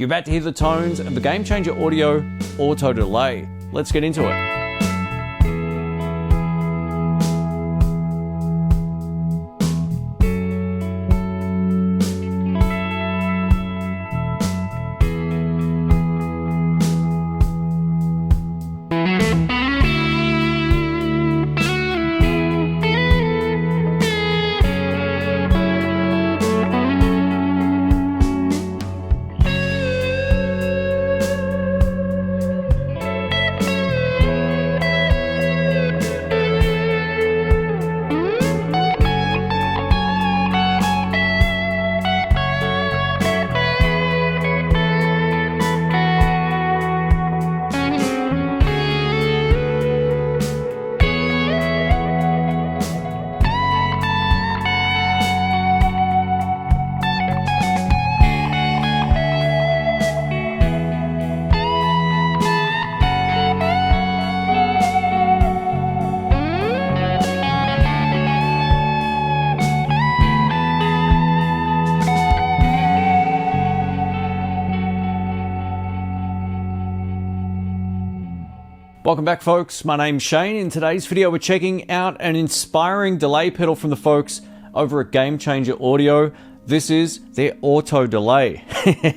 You're about to hear the tones of the Gamechanger Audio Auto Delay. Let's get into it. Welcome back, folks. My name's Shane. In today's video, we're checking out an inspiring delay pedal from the folks over at Gamechanger Audio. This is their Auto Delay.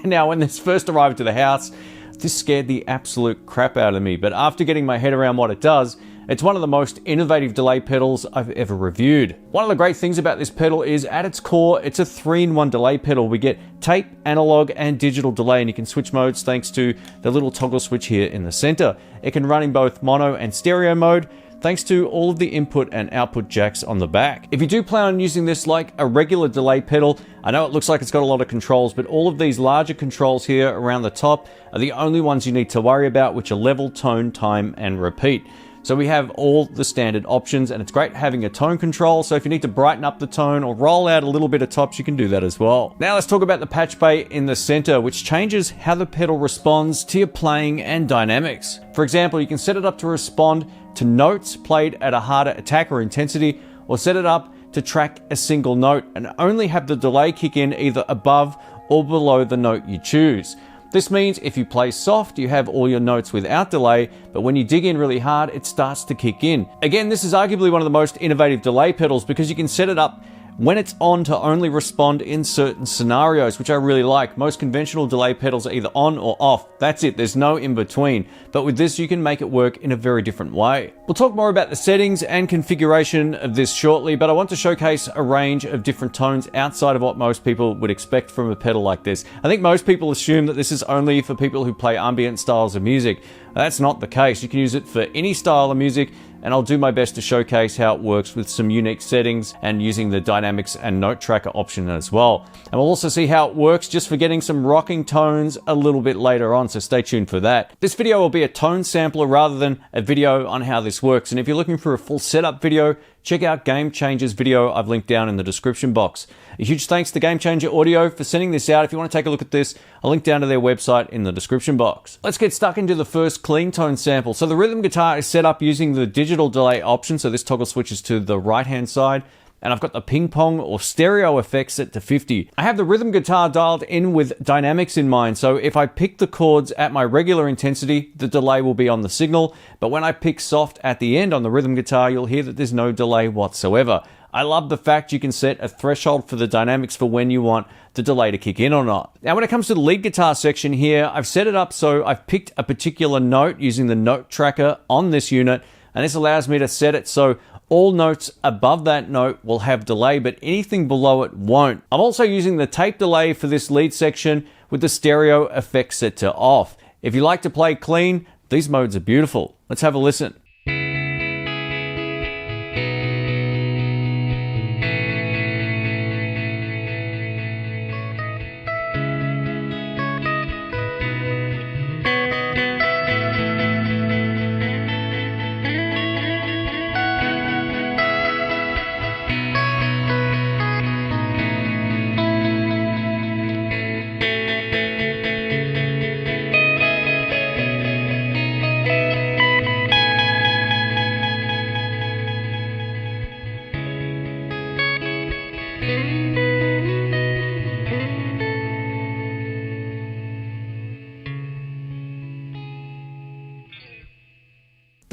Now, when this first arrived to the house, this scared the absolute crap out of me. But after getting my head around what it does, it's one of the most innovative delay pedals I've ever reviewed. One of the great things about this pedal is at its core, it's a 3-in-1 delay pedal. We get tape, analog, and digital delay, and you can switch modes thanks to the little toggle switch here in the center. It can run in both mono and stereo mode, thanks to all of the input and output jacks on the back. If you do plan on using this like a regular delay pedal, I know it looks like it's got a lot of controls, but all of these larger controls here around the top are the only ones you need to worry about, which are level, tone, time, and repeat. So we have all the standard options, and it's great having a tone control, so if you need to brighten up the tone or roll out a little bit of tops, you can do that as well. Now let's talk about the patch bay in the center, which changes how the pedal responds to your playing and dynamics. For example, you can set it up to respond to notes played at a harder attack or intensity, or set it up to track a single note and only have the delay kick in either above or below the note you choose. This means if you play soft, you have all your notes without delay, but when you dig in really hard, it starts to kick in. Again, this is arguably one of the most innovative delay pedals because you can set it up when it's on to only respond in certain scenarios, which I really like. Most conventional delay pedals are either on or off. That's it, there's no in between. But with this, you can make it work in a very different way. We'll talk more about the settings and configuration of this shortly, but I want to showcase a range of different tones outside of what most people would expect from a pedal like this. I think most people assume that this is only for people who play ambient styles of music. That's not the case. You can use it for any style of music, and I'll do my best to showcase how it works with some unique settings and using the dynamics and note tracker option as well. And we'll also see how it works just for getting some rocking tones a little bit later on, so stay tuned for that. This video will be a tone sampler rather than a video on how this works, and if you're looking for a full setup video, check out Gamechanger's video I've linked down in the description box. A huge thanks to Gamechanger Audio for sending this out. If you want to take a look at this, I'll link down to their website in the description box. Let's get stuck into the first clean tone sample. So the rhythm guitar is set up using the digital delay option, so this toggle switches to the right-hand side, and I've got the ping pong or stereo effect set to 50. I have the rhythm guitar dialed in with dynamics in mind, so if I pick the chords at my regular intensity, the delay will be on the signal, but when I pick soft at the end on the rhythm guitar, you'll hear that there's no delay whatsoever. I love the fact you can set a threshold for the dynamics for when you want the delay to kick in or not. Now, when it comes to the lead guitar section here, I've set it up so I've picked a particular note using the note tracker on this unit, and this allows me to set it so all notes above that note will have delay, but anything below it won't. I'm also using the tape delay for this lead section with the stereo effect set to off. If you like to play clean, these modes are beautiful. Let's have a listen.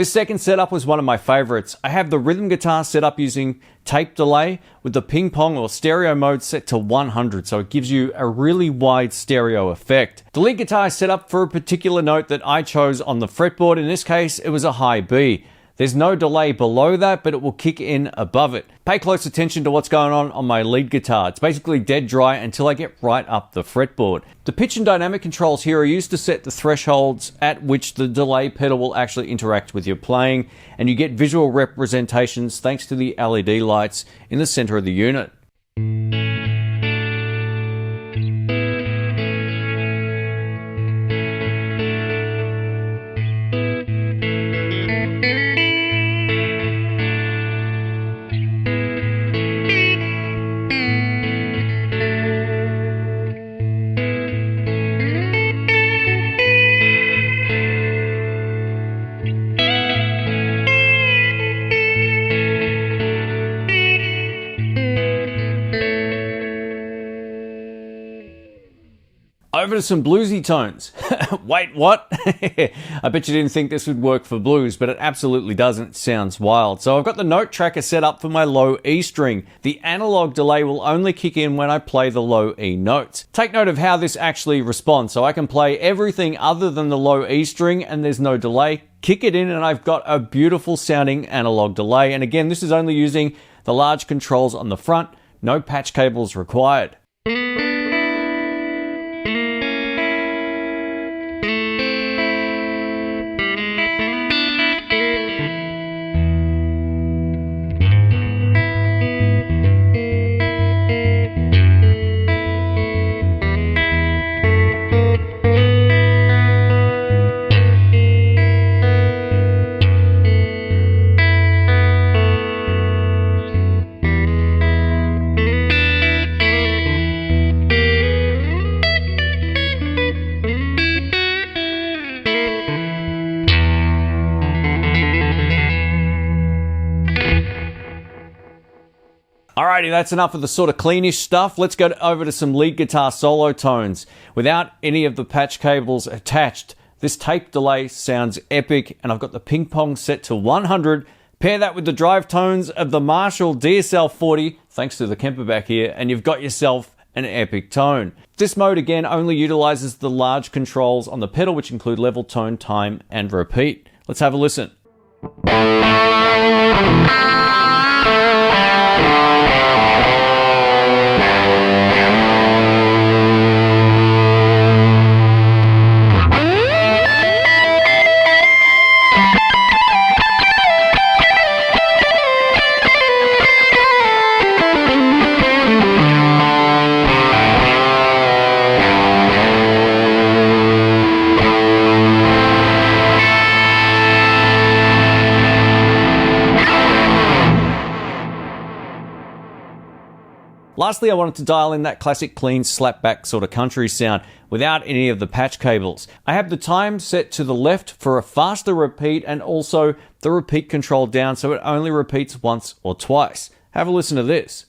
This second setup was one of my favorites. I have the rhythm guitar set up using tape delay with the ping pong or stereo mode set to 100, so it gives you a really wide stereo effect. The lead guitar is set up for a particular note that I chose on the fretboard. In this case, it was a high B. There's no delay below that, but it will kick in above it. Pay close attention to what's going on my lead guitar. It's basically dead dry until I get right up the fretboard. The pitch and dynamic controls here are used to set the thresholds at which the delay pedal will actually interact with your playing, and you get visual representations thanks to the LED lights in the center of the unit. Over to some bluesy tones. Wait, what? I bet you didn't think this would work for blues, but it absolutely doesn't. It sounds wild. So I've got the note tracker set up for my low E string. The analog delay will only kick in when I play the low E notes. Take note of how this actually responds. So I can play everything other than the low E string and there's no delay. Kick it in and I've got a beautiful sounding analog delay. And again, this is only using the large controls on the front. No patch cables required. Alrighty, that's enough of the sort of cleanish stuff. Let's go over to some lead guitar solo tones. Without any of the patch cables attached, this tape delay sounds epic, and I've got the ping pong set to 100. Pair that with the drive tones of the Marshall DSL 40, thanks to the Kemper back here, and you've got yourself an epic tone. This mode again only utilizes the large controls on the pedal, which include level, tone, time, and repeat. Let's have a listen. Lastly, I wanted to dial in that classic clean slapback sort of country sound without any of the patch cables. I have the time set to the left for a faster repeat and also the repeat control down so it only repeats once or twice. Have a listen to this.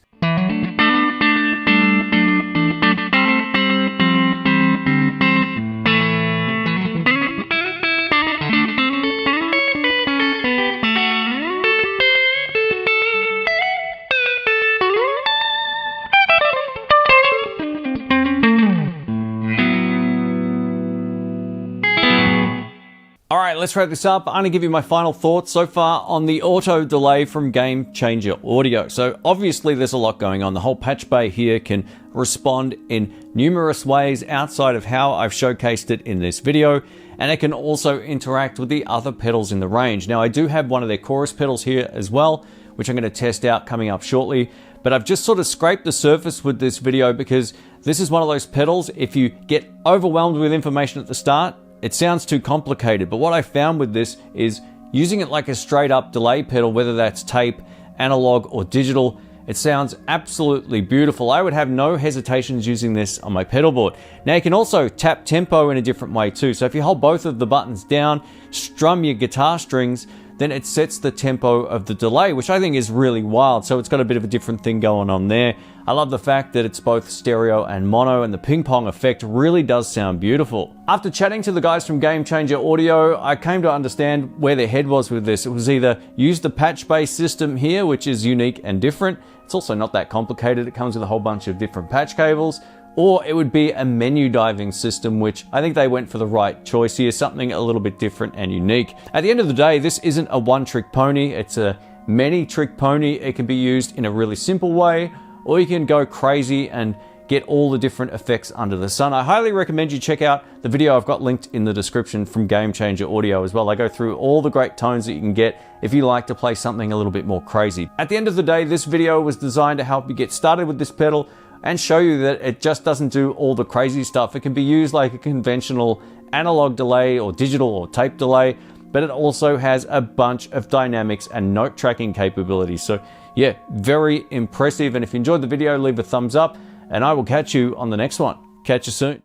Alright, let's wrap this up. I'm going to give you my final thoughts so far on the auto delay from Gamechanger Audio. So obviously there's a lot going on. The whole patch bay here can respond in numerous ways outside of how I've showcased it in this video, and it can also interact with the other pedals in the range. Now I do have one of their chorus pedals here as well, which I'm going to test out coming up shortly, but I've just sort of scraped the surface with this video because this is one of those pedals, if you get overwhelmed with information at the start, it sounds too complicated. But what I found with this is using it like a straight up delay pedal, whether that's tape, analog, or digital, it sounds absolutely beautiful. I would have no hesitations using this on my pedal board. Now you can also tap tempo in a different way too. So if you hold both of the buttons down, strum your guitar strings, then it sets the tempo of the delay, which I think is really wild. So it's got a bit of a different thing going on there. I love the fact that it's both stereo and mono, and the ping pong effect really does sound beautiful. After chatting to the guys from Gamechanger Audio, I came to understand where their head was with this. It was either use the patch-based system here, which is unique and different. It's also not that complicated. It comes with a whole bunch of different patch cables. Or it would be a menu diving system, which I think they went for the right choice here, something a little bit different and unique. At the end of the day, this isn't a one-trick pony. It's a many-trick pony. It can be used in a really simple way, or you can go crazy and get all the different effects under the sun. I highly recommend you check out the video I've got linked in the description from Gamechanger Audio as well. I go through all the great tones that you can get if you like to play something a little bit more crazy. At the end of the day, this video was designed to help you get started with this pedal and show you that it just doesn't do all the crazy stuff. It can be used like a conventional analog delay or digital or tape delay, but it also has a bunch of dynamics and note tracking capabilities. So yeah, very impressive. And if you enjoyed the video, leave a thumbs up, and I will catch you on the next one. Catch you soon.